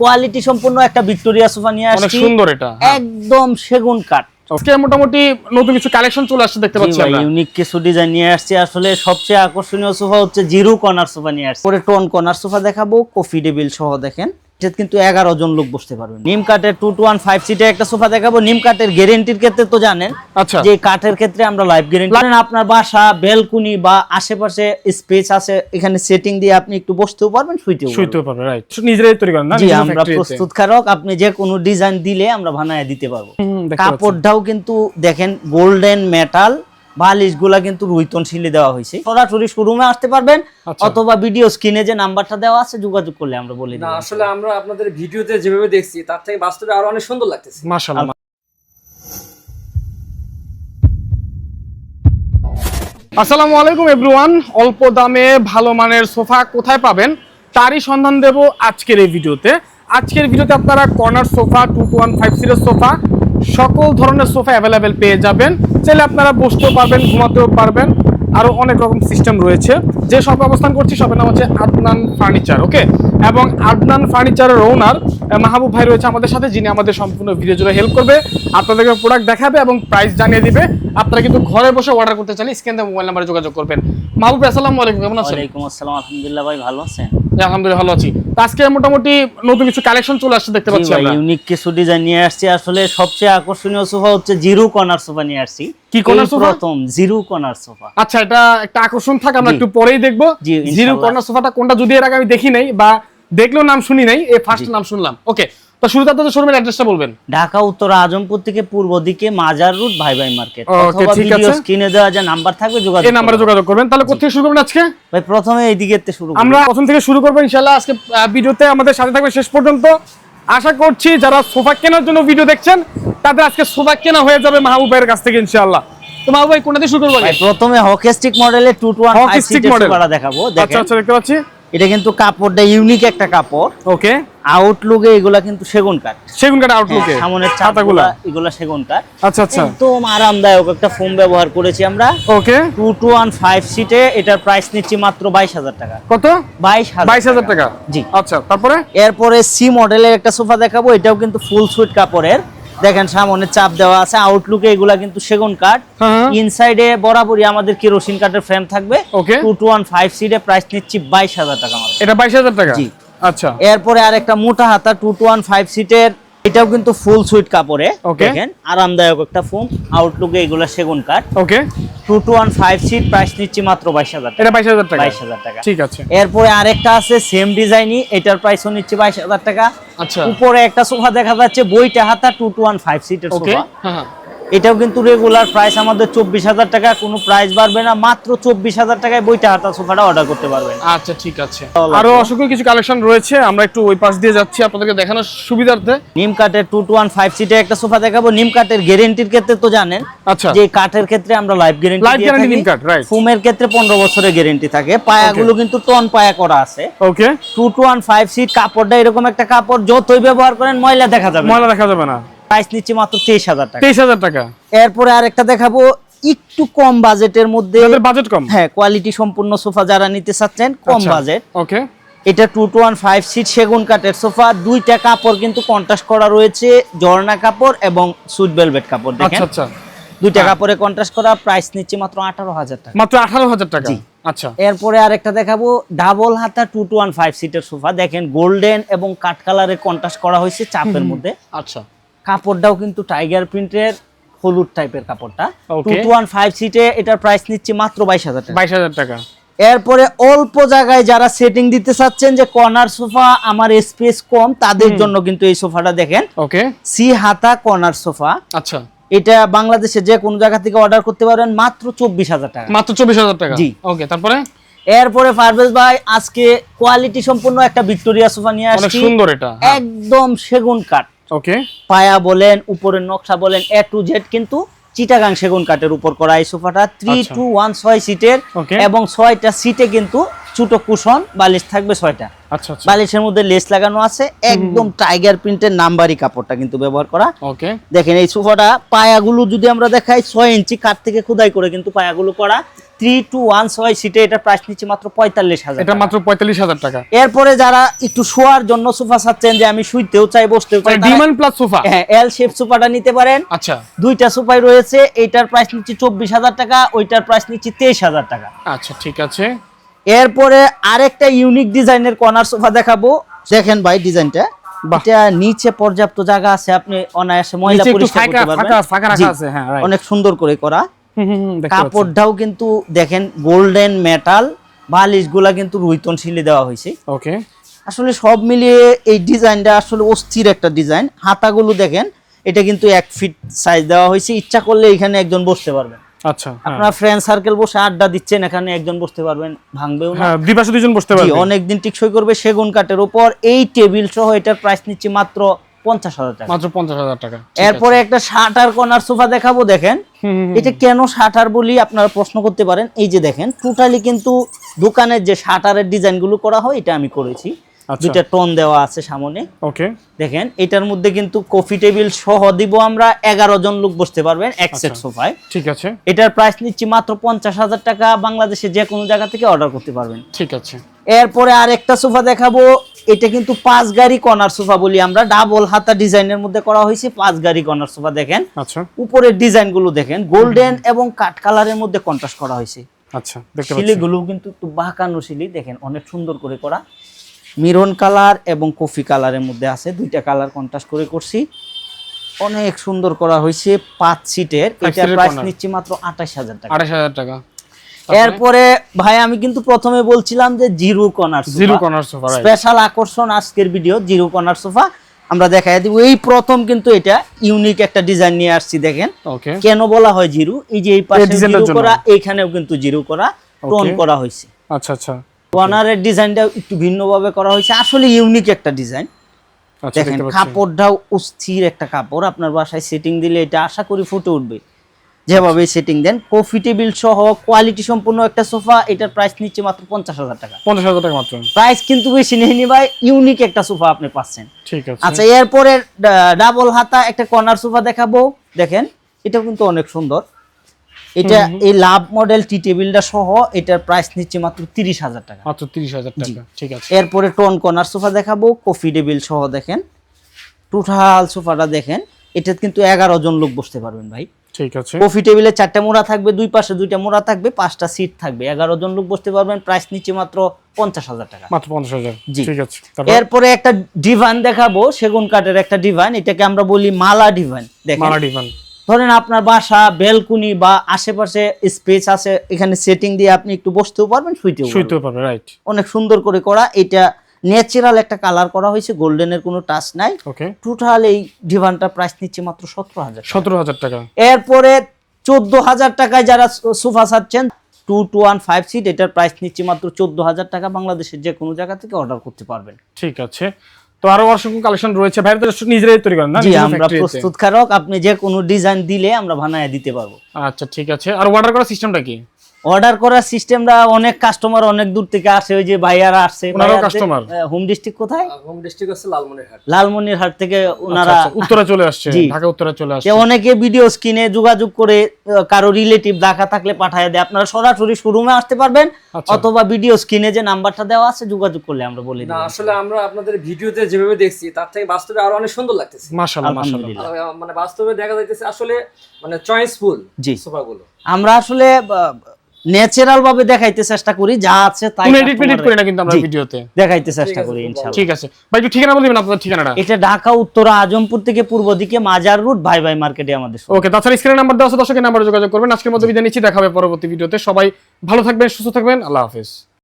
Quality সম্পূর্ণ একটা Victoria sofa নিয়ে আসছি। অনেক সুন্দর এটা, একদম সেগুন কাঠ। আজকে মোটামুটি নতুন কিছু কালেকশন চলে আসছে দেখতে পাচ্ছি আমরা। ইউনিক কিছু ডিজাইন নিয়ে আসছি। আসলে সবচেয়ে আকর্ষণীয় সোফা হচ্ছে জিরো কর্নার সোফা নিয়ে আসছি। পরে টোন কর্নার সোফা দেখাবো, কফি টেবিল সহ। দেখেন এটা কিন্তু 11 জন লোক বসতে পারবেন। নিম কাঠের 215 সিটের একটা সোফা দেখাবো। নিম কাঠের গ্যারান্টির ক্ষেত্রে তো জানেন আচ্ছা, যে কাঠের ক্ষেত্রে আমরা লাইফ গ্যারান্টি। আপনার বাসা ব্যালকনি বা আশেপাশে স্পেস আছে, এখানে সেটিং দিয়ে আপনি একটু বসতেও পারবেন, শুইতেও পারবেন। রাইট, নিজেরাই তৈরি করেন না? জি, আমরা প্রস্তুতকারক। আপনি যে কোনো ডিজাইন দিলে আমরা বানায় দিতে পারবো। কাপড়টাও কিন্তু দেখেন গোল্ডেন মেটাল, বালিশগুলা কিন্তু রুইতন শিলে দেওয়া হয়েছে। সরাসরি শোরুমে আসতে পারবেন অথবা ভিডিও স্ক্রিনে যে নাম্বারটা দেওয়া আছে যোগাযোগ করলে আমরা বলে দেব। না আসলে আমরা আপনাদের ভিডিওতে যেভাবে দেখছি তার থেকে বাস্তবে আরো অনেক সুন্দর লাগতেছে। মাশাআল্লাহ। আসসালামু আলাইকুম এভরিওয়ান। অল্প দামে ভালো মানের সোফা কোথায় পাবেন তারই সন্ধান দেব আজকের এই ভিডিওতে। আজকের ভিডিওতে আপনারা কর্নার সোফা, 215 সিটের সোফা, সকল ধরনের সোফা অ্যাভেলেবেল পেয়ে যাবেন। চাইলে আপনারা বসতেও পারবেন, ঘুমাতেও পারবেন, আরো অনেক রকম সিস্টেম রয়েছে। যে শপে অবস্থান করছি শপের নাম হচ্ছে আদনান ফার্নিচার, ওকে। এবং আদনান ফার্নিচারের ওনার মাহবুব ভাই রয়েছে আমাদের সাথে, যিনি আমাদের সম্পূর্ণ ভিডিও জুড়ে হেল্প করবে, আপনাদেরকে প্রোডাক্ট দেখাবে এবং প্রাইস জানিয়ে দিবে। আপনারা কিন্তু ঘরে বসে অর্ডার করতে চাইলে স্ক্রিনে মোবাইল নাম্বারে যোগাযোগ করবেন। মাহবুব ভাই আসসালামু আলাইকুম, কেমন আছেন? ওয়ালাইকুম আসসালাম, আলহামদুলিল্লাহ ভাই, ভালো আছেন? আলহামদুলিল্লাহ ভালো আছি। আজকে মোটামুটি নতুন কিছু কালেকশন চলে আসছে দেখতে পাচ্ছি আমরা। ইউনিক কিছু ডিজাইন নিয়ে আসছি। আসলে সবচেয়ে আকর্ষণীয় সোফা হচ্ছে জিরো কর্নার সোফা নিয়ে আসছি। কি কর্নার সোফা? প্রথম জিরো কর্নার সোফা। আচ্ছা, এটা একটা আকর্ষণ থাকে, আমরা একটু পরেই দেখবো। জিরো কর্নার সোফাটা কোনটা, যদি এর আগে আমি দেখি নাই বা দেখলেও নাম শুনি নাই, এই ফার্স্ট নাম শুনলাম। ওকে, তো শুরুতে আপনাদের শোরুমের অ্যাড্রেসটা বলবেন। ঢাকা উত্তর আজমপুর থেকে পূর্ব দিকে মাজার রোড, ভাই ভাই মার্কেট। ওকে, ঠিক আছে। ভিডিও স্ক্রিনে দেওয়া যে নাম্বার থাকবে যোগাযোগ, এই নম্বরে যোগাযোগ করবেন। তাহলে কোথা থেকে শুরু করবেন আজকে? ভাই প্রথমে এই দিকে শুরু করব। আমরা প্রথম থেকে শুরু করব ইনশাআল্লাহ। আজকে ভিডিওতে আমাদের সাথে থাকবে শেষ পর্যন্ত। আশা করছি যারা সোফা কেনার জন্য ভিডিও দেখছেন তাদের আজকে সোফা কেনা হয়ে যাবে মাহবুব ভাইয়ের কাছ থেকে ইনশাআল্লাহ। তো মাহবুব ভাই কোনটা দিয়ে শুরু করব? ভাই প্রথমে হকিস্টিক মডেলের 215 সিটের সোফাটা দেখাবো। আচ্ছা আচ্ছা, দেখতে পাচ্ছি এটা কিন্তু কাপড়টা ইউনিক একটা কাপড়। ওকে, আউটলুকে এগুলা কিন্তু সেগুন কাঠ। সেগুন কাঠ আউটলুকে, সামনের ছাতাগুলো এগুলা সেগুন কাঠ। আচ্ছা আচ্ছা, একদম আরামদায়ক একটা ফোম ব্যবহার করেছি আমরা। ওকে, 215 সিটে এটার প্রাইস নিচ্ছি মাত্র 22,000 টাকা। কত? 22,000 টাকা। জি। আচ্ছা, তারপরে এরপরে সি মডেলের একটা সোফা দেখাবো। এটাও কিন্তু ফুল সুইট কাপড়ের। দেখেন সামনে চাপ দেওয়া আছে। আউটলুকে এগুলা কিন্তু সেগুন কাঠ। ইনসাইডে বরাবরই আমাদের কেরোসিন কাঠের ফ্রেম থাকবে। ওকে, 215 সিটে প্রাইস নিচ্ছি 22,000 টাকা মাত্র। এটা 22,000 টাকা? জি। আচ্ছা, এরপরে আরেকটা মোটা হাতা 215 সিটের, এটাও কিন্তু ফুল সুইট কাপড়ে। দেখেন আরামদায়ক একটা ফোম। আউটলুকে এগুলা সেগুন কাঠ। ওকে, 215 সিট, প্রাইস নিচ্ছি মাত্র 22,000 টাকা। এটা 22,000 টাকা? 22,000 টাকা, ঠিক আছে। এরপরে আরেকটা আছে সেম ডিজাইনই, এটার প্রাইসও নিচ্ছি 22,000 টাকা। আচ্ছা, উপরে একটা সোফা দেখা যাচ্ছে বইটা হাতা 215 সিটের ওকে, সোফা। হ্যাঁ, এটাও কিন্তু রেগুলার প্রাইস আমাদের 24,000 টাকা, কোনো প্রাইস বাড়বে না। মাত্র 24,000 টাকায় বইটা হাতা সোফাটা অর্ডার করতে পারবেন। আচ্ছা, ঠিক আছে। আরো অসংখ্য কিছু কালেকশন রয়েছে, আমরা একটু ওই পাশ দিয়ে যাচ্ছি আপনাদেরকে দেখানোর সুবিধার্থে। নিম কাঠের 215 সিটের একটা সোফা দেখাবো। নিম কাঠের গ্যারান্টির ক্ষেত্রে তো জানেন আচ্ছা, যে কাঠের ক্ষেত্রে আমরা লাইফ গ্যারান্টি দিয়ে থাকি। নিম কাঠ, রাইট। ফোমের ক্ষেত্রে 15 বছরের গ্যারান্টি থাকে। পায়াগুলো কিন্তু টন পায়া করা আছে। ওকে, 215 সিট কাপড়টা এরকম একটা কাপড়, যতই ব্যবহার করেন ময়লা দেখা যাবে না। প্রাইস নিচ্ছি মাত্র 23,000 টাকা। 23,000 টাকা। এরপরে আরেকটা দেখাবো একটু কম বাজেটের মধ্যে। বাজেট কম? হ্যাঁ, কোয়ালিটি সম্পূর্ণ সোফা যারা নিতে চাচ্ছেন কম বাজেট। ওকে, এটা 215 সিট সেগুন কাঠের সোফা। দুইটা কাপড় কিন্তু কন্ট্রাস্ট করা রয়েছে, ঝর্ণা কাপড় এবং সুইট ভেলভেট কাপড়। দেখেন আচ্ছা, দুইটা কাপড়ে কন্ট্রাস্ট করা। প্রাইস নিচ্ছি মাত্র 18,000 টাকা। মাত্র 18,000 টাকা? আচ্ছা। এরপরে আরেকটা দেখাবো ডাবল হাতা 215 সিটের সোফা। দেখেন গোল্ডেন এবং কাঠ কালারে কন্ট্রাস্ট করা হয়েছে চাপের মধ্যে। আচ্ছা, কাপড়টাও কিন্তু টাইগার প্রিন্টের হলুদ টাইপের কাপড়টা। 215 সিটে এটার প্রাইস নিচ্ছি মাত্র 22,000 টাকা। 22,000 টাকা। এরপরে অল্প জায়গায় যারা সেটিং দিতে চাচ্ছেন যে কর্নার সোফা আমার স্পেস কম, তাদের জন্য কিন্তু এই সোফাটা দেখেন। ওকে, সি হাতা কর্নার সোফা। আচ্ছা, এটা বাংলাদেশে যে কোনো জায়গা থেকে অর্ডার করতে পারেন মাত্র 24,000 টাকা। মাত্র 24,000 টাকা? জি। ওকে, তারপরে এরপরে পারভেজ ভাই আজকে কোয়ালিটি সম্পূর্ণ একটা ভিক্টোরিয়া সোফা নিয়ে আসছি। অনেক সুন্দর এটা, একদম সেগুন কাঠ। ওকে, পায়া বলেন, উপরের নকশা বলেন, A to Z কিন্তু চিটাগাং সেগুন কাঠের উপর করা এই সোফাটা। 3216 সিটের এবং 6টা সিটে কিন্তু ছোট কুশন বালিশ থাকবে 6টা। আচ্ছা, বালিশের মধ্যে লেস লাগানো আছে। একদম টাইগার প্রিন্টের নাম্বারি কাপড়টা কিন্তু ব্যবহার করা। ওকে, দেখেন এই সোফাটা পায়াগুলো যদি আমরা দেখাই 6 ইঞ্চি কাঠ থেকে খোদাই করে কিন্তু পায়াগুলো করা। 3216 সিটে এটা প্রাইস নিচ্ছে মাত্র 45,000। এটা মাত্র 45,000 টাকা। এরপরে যারা একটু শোয়ার জন্য সোফা চাচ্ছেন যে আমি শুইতেও চাই বসতেও চাই, ডিমান্ড প্লাস সোফা, হ্যাঁ এল শেপ সোফাটা নিতে পারেন। আচ্ছা, দুইটা সোফাই রয়েছে, এইটার প্রাইস নিচ্ছে 24,000 টাকা, ওইটার প্রাইস নিচ্ছে 23,000 টাকা। আচ্ছা ঠিক আছে। এরপরে আরেকটা ইউনিক ডিজাইনের কর্নার সোফা দেখাবো। দেখেন ভাই ডিজাইনটা, এটা নিচে পর্যাপ্ত জায়গা আছে, আপনি অনায়াসে ময়লা পরিষ্কার করতে পারবেন। ফাঁকা রাখা আছে, হ্যাঁ রাইট। অনেক সুন্দর করে করা। দেখতে পাচ্ছি। কাপড়টাও কিন্তু দেখেন গোল্ডেন মেটাল, বালিশগুলা কিন্তু রুইতন শিলে দেওয়া হয়েছে। ওকে, আসলে সব মিলিয়ে এই ডিজাইনটা আসলে অস্থির একটা ডিজাইন। হাতাগুলো দেখেন, এটা কিন্তু 1 ফিট সাইজ দেওয়া হয়েছে, ইচ্ছা করলে এখানে একজন বসতে পারবেন। আচ্ছা, আপনার ফ্রেন্ড সার্কেল বসে আড্ডা দিচ্ছেন, এখানে একজন বসতে পারবেন, ভাঙবেও না। হ্যাঁ, দুই পাশে দুইজন বসতে পারবে। অনেক দিন টিকসই করবে, সেগুন কাঠের উপর। এই টেবিল সহ এটার প্রাইস নিচ্ছে মাত্র 50,000 টাকা। মাত্র 50,000 টাকা। এরপরে একটা শাটার কর্নার সোফা দেখাবো। দেখেন এটা কেন শাটার বলি আপনারা প্রশ্ন করতে পারেন। এই যে দেখেন টোটালি কিন্তু দোকানের যে শাটারের ডিজাইন গুলো করা হয় এটা আমি করেছি। দুইটা টোন দেওয়া আছে সামনে। ওকে, দেখেন এটার মধ্যে কিন্তু কফি টেবিল সহ দিব আমরা, 11 জন লোক বসতে পারবেন এক সেট সোফায়। ঠিক আছে। এটার প্রাইস নিচ্ছি মাত্র 50,000 টাকা। বাংলাদেশে যে কোনো জায়গা থেকে অর্ডার করতে পারবেন। ঠিক আছে। এরপরে আরেকটা সোফা দেখাবো। এটা কিন্তু 5 গাড়ি কর্নার সোফা বলি আমরা, ডাবল হাতা ডিজাইনের মধ্যে করা হয়েছে। 5 গাড়ি কর্নার সোফা দেখেন। আচ্ছা, উপরের ডিজাইন গুলো দেখেন গোল্ডেন এবং কাঠ কালারের মধ্যে কন্ট্রাস্ট করা হয়েছে। আচ্ছা, দেখতে পাচ্ছি। শিলিগুলো কিন্তু একটু বাঁকানো শিলি, দেখেন অনেক সুন্দর করে করা। মেরুন কালার এবং কফি কালারের মধ্যে আছে, দুইটা কালার কন্ট্রাস্ট করে করছি। অনেক সুন্দর করা হয়েছে। 5 সিটের। এটা প্রাইস নিচ্ছে মাত্র 28,000 টাকা। 28,000 টাকা। এরপরে ভাই আমি কিন্তু প্রথমে বলছিলাম যে জিরো কর্নার সোফা, স্পেশাল আকর্ষণ আজকের ভিডিও জিরো কর্নার সোফা আমরা দেখাই দিব। এই প্রথম কিন্তু এটা ইউনিক একটা ডিজাইন নিয়ে আসছি। দেখেন কেন বলা হয় জিরো, এই যে এই পাশে জিরো করা, এইখানেও কিন্তু জিরো করা, টোন করা হয়েছে। আচ্ছা আচ্ছা, কর্নারের ডিজাইনটা একটু ভিন্নভাবে করা হয়েছে, আসলে ইউনিক একটা ডিজাইন। দেখেন কাপড়টাও অস্থির একটা কাপড়, আপনার বাসায় সেটিং দিলে এটা আশা করি ফুটে উঠবে যেভাবে সেটিং দেন। কফি টেবিল সহ কোয়ালিটি সম্পূর্ণ একটা সোফা। এটার প্রাইস নিচ্ছে মাত্র 50,000 টাকা। 50,000 টাকা মাত্র। প্রাইস কিন্তু বেশি নেয়নি ভাই, ইউনিক একটা সোফা আপনি পাচ্ছেন। ঠিক আছে। আচ্ছা, এরপরে ডাবল হাতা একটা কর্নার সোফা দেখাবো। দেখেন এটাও কিন্তু অনেক সুন্দর। এটা এই লাভ মডেল টি টেবিলটা সহ এটার প্রাইস নিচ্ছে মাত্র 30,000 টাকা। মাত্র 30,000 টাকা। ঠিক আছে। এরপরে টোন কর্নার সোফা দেখাবো, কফি টেবিল সহ। দেখেন টোটাল সোফাটা দেখেন, এটা কিন্তু 11 জন লোক বসতে পারবেন ভাই। ঠিক আছে। কফি টেবিলে 4টা মোড়া থাকবে, দুই পাশে 2টা মোড়া থাকবে, 5টা সিট থাকবে, 11 জন লোক বসতে পারবেন। প্রাইস নিচ্ছে মাত্র 50,000 টাকা। মাত্র 50,000। ঠিক আছে। এরপরে একটা ডিভান দেখাবো, সেগুন কাঠের একটা ডিভান। এটাকে আমরা বলি মালা ডিভান। দেখেন মালা ডিভান, ধরেন আপনার বাসা বেলকুনি বা আশেপাশে স্পেস আছে, এখানে সেটিং দিয়ে আপনি একটু বসতেও পারবেন, শুইতেও পারবেন। রাইট। অনেক সুন্দর করে করা। এটা ন্যাচারাল একটা কালার করা হয়েছে, গোল্ডেনের কোনো টাচ নাই। ওকে। টোটাল এই ডিভানটা প্রাইস নিচ্ছে মাত্র 17,000 টাকা। এরপরে 14,000 টাকায় যারা সোফা চাচ্ছেন 215 সিট, এটার প্রাইস নিচ্ছে মাত্র 14,000 টাকা। বাংলাদেশের যে কোনো জায়গা থেকে অর্ডার করতে পারবেন। ঠিক আছে। তো আরো অসংখ্য কালেকশন রয়েছে, ভাইরা নিজেরাই তৈরি করেন না? জি, আমরা প্রস্তুতকারক, আপনি যে কোনো ডিজাইন দিলে আমরা বানায় দিতে পারবো। আচ্ছা ঠিক আছে। আর অর্ডার করার সিস্টেমটা কি? অর্ডার করার সিস্টেমটা অনেক কাস্টমার অনেক দূর থেকে আসে, ওই যে ভাইয়ারা আসছে। কাস্টমার হোম ডিস্ট্রিক্ট কোথায়? হোম ডিস্ট্রিক্ট হচ্ছে লালমনিরহাট। লালমনিরহাট থেকে ওনারা উত্তরা চলে আসছে, ঢাকা উত্তরা চলে আসছে। অনেকে ভিডিও স্ক্রিনে যোগাযোগ করে কারো রিলেটিভ ঢাকা থাকলে পাঠায় দেয়। আপনারা সরাসরি শোরুমে আসতে পারবেন, অথবা ভিডিও স্ক্রিনে যে নাম্বারটা দেওয়া আছে যোগাযোগ করলে আমরা বলে দিই। না আসলে আমরা আপনাদের ভিডিওতে যেভাবে দেখছি তার থেকে বাস্তবে আরো অনেক সুন্দর লাগতেছে। মাশাআল্লাহ মাশাআল্লাহ। মানে বাস্তবে দেখা যাইতেছে আসলে মানে চয়েসফুল সোফাগুলো। আমরা আসলে ন্যাচারাল ভাবে দেখাইতে চেষ্টা করি, যা আছে তাই এডিট করি না, কিন্তু আমরা ভিডিওতে দেখাইতে চেষ্টা করি ইনশাআল্লাহ। ঠিক আছে ভাই, একটু ঠিকানা বলে দিবেন আপনাদের ঠিকানাটা। এটা ঢাকা উত্তরা আজমপুর থেকে পূর্ব দিকে মাজার রোড, ভাই ভাই মার্কেটে আমাদের। ওকে, তাছাড়া স্ক্রিনে নাম্বার দেওয়া আছে, দর্শকের নাম্বারে যোগাযোগ করবেন। আজকের মতো বিদায় নিচ্ছি, দেখা হবে পরবর্তী ভিডিওতে। সবাই ভালো থাকবেন, সুস্থ থাকবেন, আল্লাহ হাফেজ।